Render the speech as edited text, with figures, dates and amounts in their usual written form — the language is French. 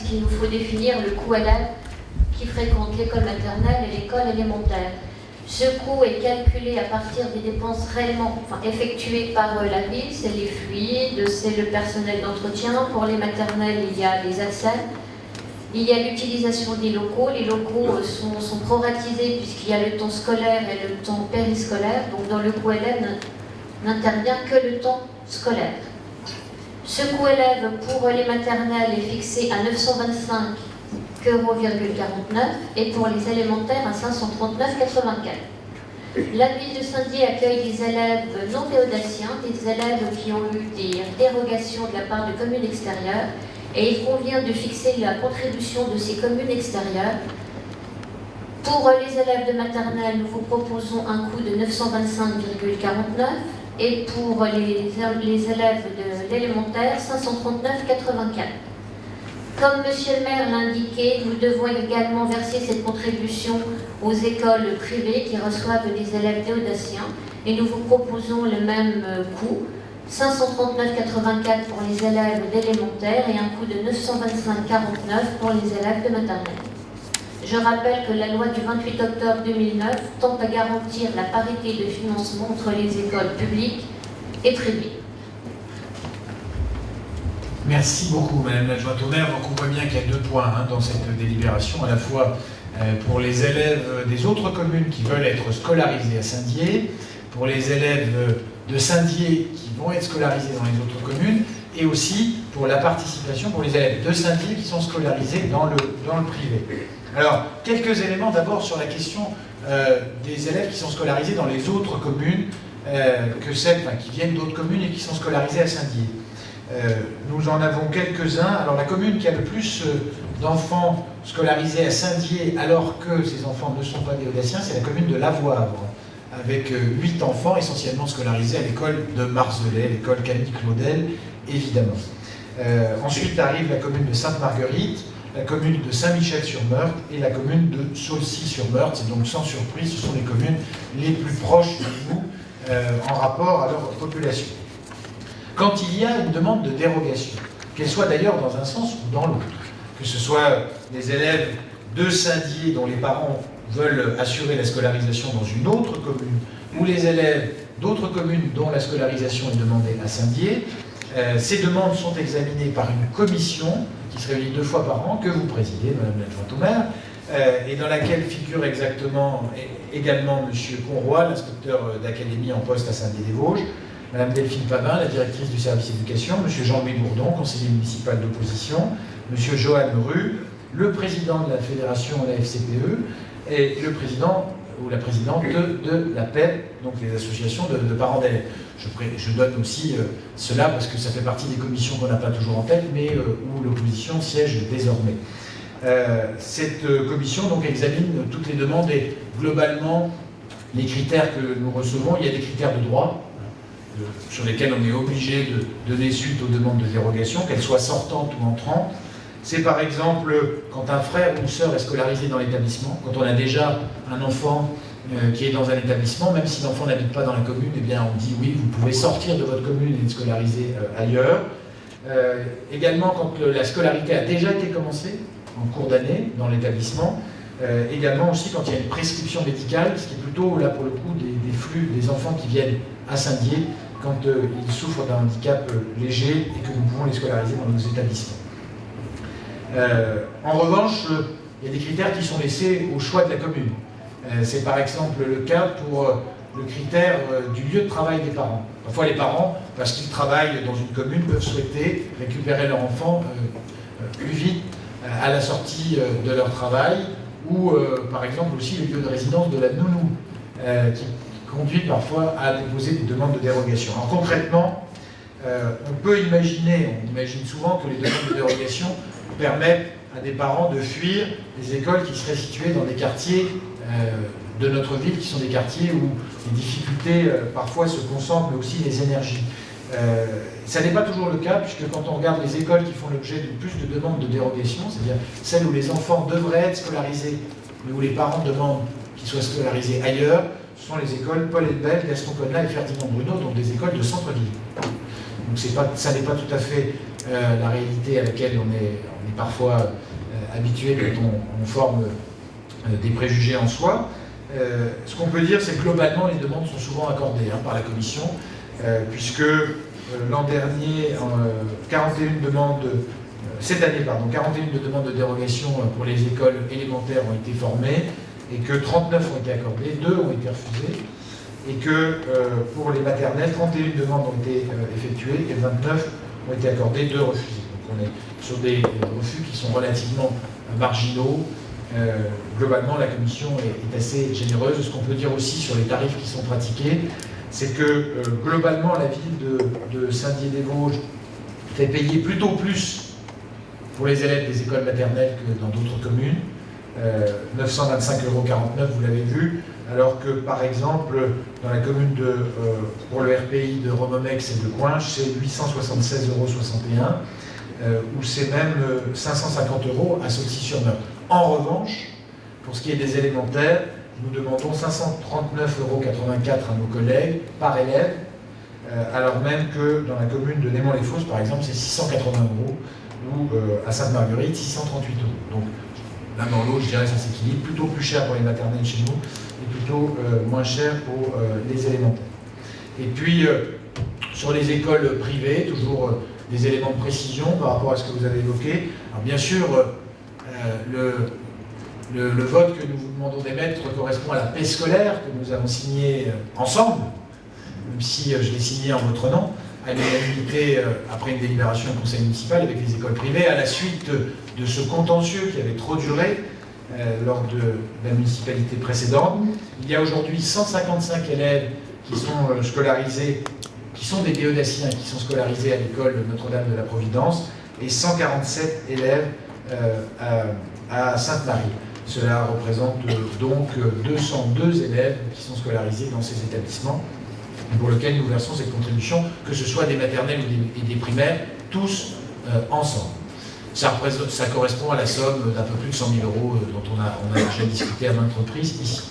qu'il nous faut définir le coût élève qui fréquente l'école maternelle et l'école élémentaire. Ce coût est calculé à partir des dépenses réellement effectuées par la ville, c'est les fluides, c'est le personnel d'entretien. Pour les maternelles, il y a les accès, il y a l'utilisation des locaux. Les locaux sont proratisés puisqu'il y a le temps scolaire et le temps périscolaire. Donc dans le coût élève n'intervient que le temps scolaire. Ce coût élève pour les maternelles est fixé à 925,49 € et pour les élémentaires à 539,84 €. La ville de Saint-Dié accueille des élèves non théodatiens, des élèves qui ont eu des dérogations de la part de communes extérieures, et il convient de fixer la contribution de ces communes extérieures. Pour les élèves de maternelle, nous vous proposons un coût de 925,49 € et pour les élèves de l'élémentaire, 539,84 €. Comme Monsieur le maire l'a indiqué, nous devons également verser cette contribution aux écoles privées qui reçoivent des élèves théodatiens et nous vous proposons le même coût, 539,84 € pour les élèves d'élémentaire et un coût de 925,49 € pour les élèves de maternelle. Je rappelle que la loi du 28 octobre 2009 tente à garantir la parité de financement entre les écoles publiques et privées. Merci beaucoup, Madame l'adjointe au maire. Donc on voit bien qu'il y a deux points dans cette délibération, à la fois pour les élèves des autres communes qui veulent être scolarisés à Saint-Dié, pour les élèves de Saint-Dié qui vont être scolarisés dans les autres communes, et aussi pour la participation pour les élèves de Saint-Dié qui sont scolarisés dans le privé. Alors, quelques éléments d'abord sur la question des élèves qui sont scolarisés dans les autres communes que celles qui viennent d'autres communes et qui sont scolarisés à Saint-Dié. Nous en avons quelques-uns. Alors, la commune qui a le plus d'enfants scolarisés à Saint-Dié alors que ces enfants ne sont pas théodatiens, c'est la commune de Lavoivre, avec 8 enfants essentiellement scolarisés à l'école de Marzelais, l'école Camille Claudel, évidemment. Ensuite arrive la commune de Sainte-Marguerite, la commune de Saint-Michel-sur-Meurthe et la commune de Saulcy-sur-Meurthe. C'est donc sans surprise, ce sont les communes les plus proches de nous en rapport à leur population. Quand il y a une demande de dérogation, qu'elle soit d'ailleurs dans un sens ou dans l'autre, que ce soit des élèves de Saint-Dié dont les parents veulent assurer la scolarisation dans une autre commune, ou les élèves d'autres communes dont la scolarisation est demandée à Saint-Dié, ces demandes sont examinées par une commission qui se réunit 2 fois par an, que vous présidez, Madame l'adjointe au maire, et dans laquelle figure également M. Conroy, l'inspecteur d'académie en poste à Saint-Dié-des-Vosges, Mme Delphine Pavin, la directrice du service éducation, M. Jean-Louis Bourdon, conseiller municipal d'opposition, M. Johan Rue, le président de la fédération de la FCPE et le président ou la présidente de la PEP, donc les associations de parents d'élèves. Je donne aussi cela parce que ça fait partie des commissions qu'on n'a pas toujours en tête, mais où l'opposition siège désormais. Cette commission donc examine toutes les demandes et globalement les critères que nous recevons. Il y a des critères de droit sur lesquels on est obligé de donner suite aux demandes de dérogation, qu'elles soient sortantes ou entrantes. C'est par exemple quand un frère ou une sœur est scolarisé dans l'établissement, quand on a déjà un enfant qui est dans un établissement, même si l'enfant n'habite pas dans la commune, eh bien on dit oui, vous pouvez sortir de votre commune et être scolarisé ailleurs. Également quand la scolarité a déjà été commencée en cours d'année dans l'établissement. Également aussi quand il y a une prescription médicale, ce qui est plutôt là pour le coup des flux des enfants qui viennent à Saint-Dié quand ils souffrent d'un handicap léger et que nous pouvons les scolariser dans nos établissements. En revanche, il y a des critères qui sont laissés au choix de la commune. C'est par exemple le cas pour le critère du lieu de travail des parents. Parfois les parents, parce qu'ils travaillent dans une commune, peuvent souhaiter récupérer leur enfant plus vite à la sortie de leur travail, ou par exemple aussi le lieu de résidence de la nounou, qui conduit parfois à déposer des demandes de dérogation. Alors concrètement, on peut imaginer, on imagine souvent que les demandes de dérogation permettent à des parents de fuir les écoles qui seraient situées dans des quartiers de notre ville, qui sont des quartiers où les difficultés parfois se concentrent, mais aussi les énergies. Ça n'est pas toujours le cas, puisque quand on regarde les écoles qui font l'objet de plus de demandes de dérogation, c'est-à-dire celles où les enfants devraient être scolarisés, mais où les parents demandent qu'ils soient scolarisés ailleurs, ce sont les écoles Paul Elbel, Gaston Conlat et Ferdinand Bruno, donc des écoles de centre-ville. Donc ça n'est pas tout à fait la réalité à laquelle on est parfois habitué quand on forme des préjugés en soi. Ce qu'on peut dire, c'est que globalement, les demandes sont souvent accordées par la Commission, puisque l'an dernier, 41 demandes, cette année, 41 demandes de dérogation pour les écoles élémentaires ont été formées, et que 39 ont été accordées, 2 ont été refusées, et que pour les maternelles, 31 demandes ont été effectuées, et 29 ont été accordées, 2 refusées. Donc on est sur des refus qui sont relativement marginaux. Globalement, la Commission est assez généreuse. Ce qu'on peut dire aussi sur les tarifs qui sont pratiqués, c'est que globalement, la ville de Saint-Dié-des-Vosges fait payer plutôt plus pour les élèves des écoles maternelles que dans d'autres communes. 925,49 €, vous l'avez vu, alors que par exemple, dans la commune pour le RPI de Romomex et de Coinches, c'est 876,61 €, ou c'est même 550 € à Saucy-sur-Meurthe. En revanche, pour ce qui est des élémentaires, nous demandons 539,84 € à nos collègues par élève, alors même que dans la commune de Némont-les-Fosses, par exemple, c'est 680 €, ou à Sainte-Marguerite, 638 €. Donc, l'un dans l'autre, je dirais, ça s'équilibre. Plutôt plus cher pour les maternelles chez nous, et plutôt moins cher pour les élémentaires. Et puis, sur les écoles privées, toujours des éléments de précision par rapport à ce que vous avez évoqué. Alors, bien sûr, le vote que nous vous demandons d'émettre correspond à la paix scolaire que nous avons signée ensemble, même si je l'ai signé en votre nom, à l'unanimité après une délibération du conseil municipal avec les écoles privées, à la suite de ce contentieux qui avait trop duré lors de la municipalité précédente. Il y a aujourd'hui 155 élèves qui sont scolarisés, qui sont des BE-daciens, qui sont scolarisés à l'école Notre-Dame de la Providence, et 147 élèves à Sainte-Marie. Cela représente donc 202 élèves qui sont scolarisés dans ces établissements, pour lesquels nous versons cette contribution, que ce soit des maternelles ou des primaires, tous ensemble. Ça correspond à la somme d'un peu plus de 100 000 € dont on a déjà discuté à maintes reprises ici.